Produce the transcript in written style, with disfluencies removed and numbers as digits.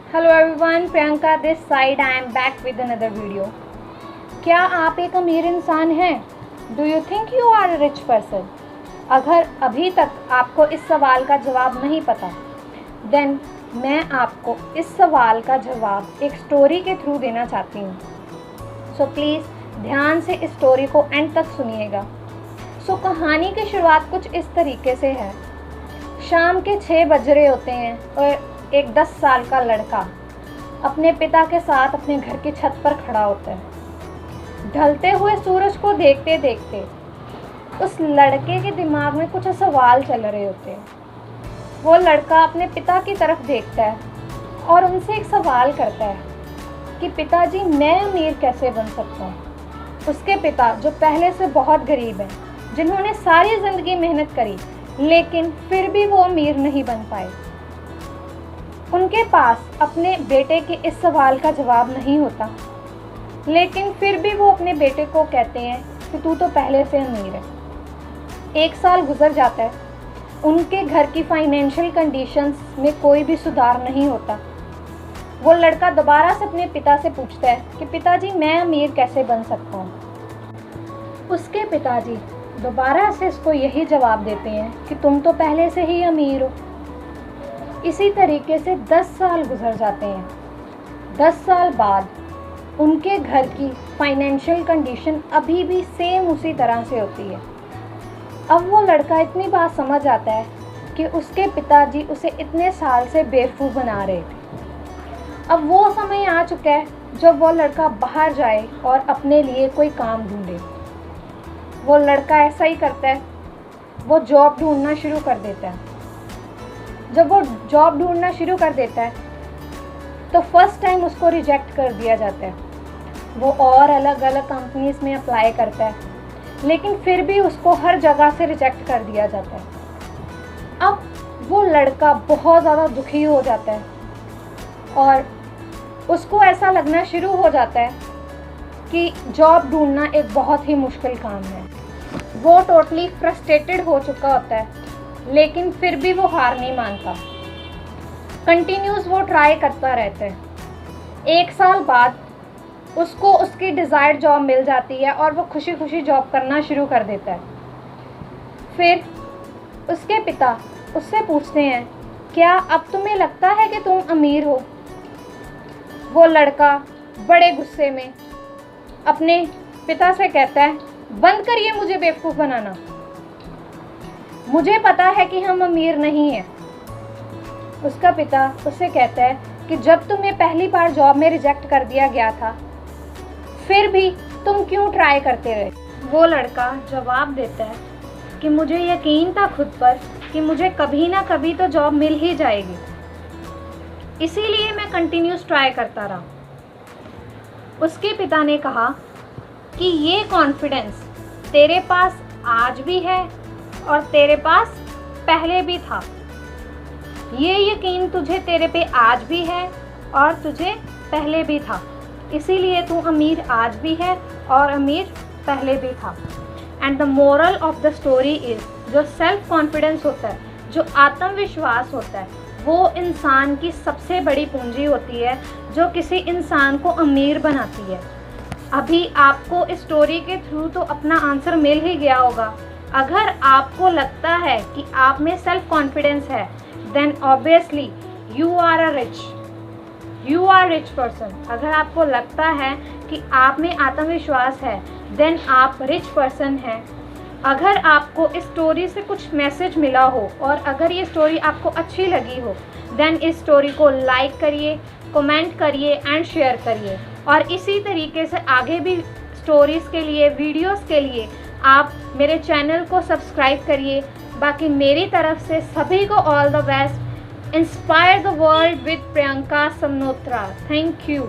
Hello everyone, Priyanka this side. I am back with another video. क्या आप एक अमीर इंसान हैं? Do you think you are a rich person? अगर अभी तक आपको इस सवाल का जवाब नहीं पता, देन मैं आपको इस सवाल का जवाब एक स्टोरी के थ्रू देना चाहती हूँ। सो प्लीज़ ध्यान से इस स्टोरी को एंड तक सुनिएगा। सो कहानी की शुरुआत कुछ इस तरीके से है। शाम के 6 बज रहे होते हैं और एक 10 साल का लड़का अपने पिता के साथ अपने घर की छत पर खड़ा होता है। ढलते हुए सूरज को देखते देखते उस लड़के के दिमाग में कुछ सवाल चल रहे होते हैं। वो लड़का अपने पिता की तरफ देखता है और उनसे एक सवाल करता है कि पिताजी, मैं अमीर कैसे बन सकता हूँ। उसके पिता, जो पहले से बहुत गरीब हैं, जिन्होंने सारी ज़िंदगी मेहनत करी लेकिन फिर भी वो अमीर नहीं बन पाए, उनके पास अपने बेटे के इस सवाल का जवाब नहीं होता, लेकिन फिर भी वो अपने बेटे को कहते हैं कि तू तो पहले से अमीर है। 1 साल गुजर जाता है, उनके घर की फाइनेंशियल कंडीशंस में कोई भी सुधार नहीं होता। वो लड़का दोबारा से अपने पिता से पूछता है कि पिताजी, मैं अमीर कैसे बन सकता हूँ। उसके पिताजी दोबारा से इसको यही जवाब देते हैं कि तुम तो पहले से ही अमीर हो। इसी तरीके से 10 साल गुजर जाते हैं। 10 साल बाद उनके घर की फाइनेंशियल कंडीशन अभी भी सेम उसी तरह से होती है। अब वो लड़का इतनी बात समझ आता है कि उसके पिताजी उसे इतने साल से बेवकूफ़ बना रहे थे। अब वो समय आ चुका है जब वो लड़का बाहर जाए और अपने लिए कोई काम ढूंढे। वो लड़का ऐसा ही करता है, वो जॉब ढूंढना शुरू कर देता है। जब वो जॉब ढूंढना शुरू कर देता है तो फर्स्ट टाइम उसको रिजेक्ट कर दिया जाता है। वो और अलग अलग कंपनीज में अप्लाई करता है, लेकिन फिर भी उसको हर जगह से रिजेक्ट कर दिया जाता है। अब वो लड़का बहुत ज़्यादा दुखी हो जाता है और उसको ऐसा लगना शुरू हो जाता है कि जॉब ढूंढना एक बहुत ही मुश्किल काम है। वो टोटली फ्रस्ट्रेटेड हो चुका होता है, लेकिन फिर भी वो हार नहीं मानता। कंटिन्यूस वो ट्राई करता रहता है। 1 साल बाद उसको उसकी डिज़ायर्ड जॉब मिल जाती है और वो खुशी खुशी जॉब करना शुरू कर देता है। फिर उसके पिता उससे पूछते हैं, क्या अब तुम्हें लगता है कि तुम अमीर हो? वो लड़का बड़े गुस्से में अपने पिता से कहता है, बंद करिए मुझे बेवकूफ़ बनाना। मुझे पता है कि हम अमीर नहीं हैं। उसका पिता उससे कहता है कि जब तुम्हें पहली बार जॉब में रिजेक्ट कर दिया गया था, फिर भी तुम क्यों ट्राई करते रहे? वो लड़का जवाब देता है कि मुझे यकीन था खुद पर कि मुझे कभी ना कभी तो जॉब मिल ही जाएगी, इसीलिए मैं कंटिन्यूस ट्राई करता रहा। उसके पिता ने कहा कि ये कॉन्फिडेंस तेरे पास आज भी है और तेरे पास पहले भी था। ये यकीन तुझे तेरे पे आज भी है और तुझे पहले भी था, इसीलिए तू अमीर आज भी है और अमीर पहले भी था। And the moral of the story is, जो सेल्फ कॉन्फिडेंस होता है, जो आत्मविश्वास होता है, वो इंसान की सबसे बड़ी पूंजी होती है जो किसी इंसान को अमीर बनाती है। अभी आपको इस स्टोरी के थ्रू तो अपना आंसर मिल ही गया होगा। अगर आपको लगता है कि आप में सेल्फ कॉन्फिडेंस है, then obviously you are rich person. अगर आपको लगता है कि आप में आत्मविश्वास है, देन आप रिच पर्सन हैं। अगर आपको इस स्टोरी से कुछ मैसेज मिला हो और अगर ये स्टोरी आपको अच्छी लगी हो, देन इस स्टोरी को लाइक करिए, कमेंट करिए एंड शेयर करिए। और इसी तरीके से आगे भी स्टोरीज़ के लिए, वीडियोस के लिए आप मेरे चैनल को सब्सक्राइब करिए। बाकी मेरी तरफ से सभी को all the best. Inspire the world with Priyanka Samnotra. Thank you.